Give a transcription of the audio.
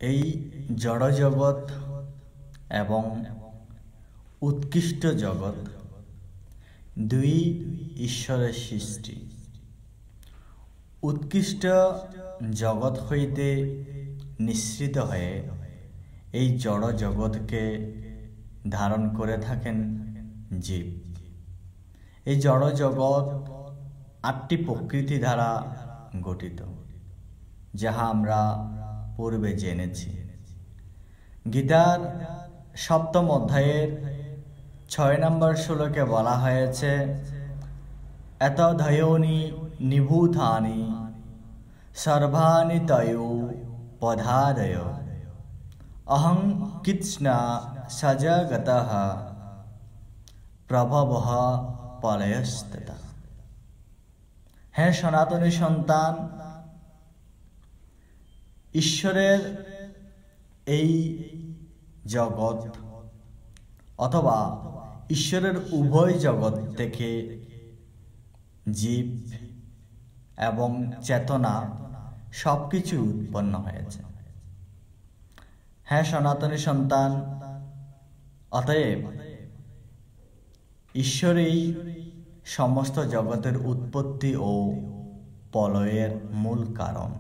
এই জড় জগৎ এবং উৎকৃষ্ট জগৎ দুই ঈশ্বরের সৃষ্টি। উৎকৃষ্ট জগৎ হইতে নিঃসৃত হয়ে এই জড় জগৎকে ধারণ করে থাকেন জীব। এই জড় জগৎ ৮টি প্রকৃতি দ্বারা গঠিত, যাহা আমরা পূর্বে জেনেছি। গীতার ৭ম অধ্যায়ের ৬ নম্বর শ্লোকে বলা হয়েছে, এতদ্বয়োনি নিভূতানি সর্বাণি তয়ো পদাদয় অহং কৃৎস্না সজগতঃ প্রভবঃ প্রলয়স্ততঃ। হে সনাতনী সন্তান, ঈশ্বরের এই জগৎ অথবা ঈশ্বরের উভয় জগৎ থেকে জীব এবং চেতনা সবকিছু উৎপন্ন হয়েছে। হ্যাঁ সনাতনী সন্তান, অতএব ঈশ্বরই সমস্ত জগতের উৎপত্তি ও প্রলয়ের মূল কারণ।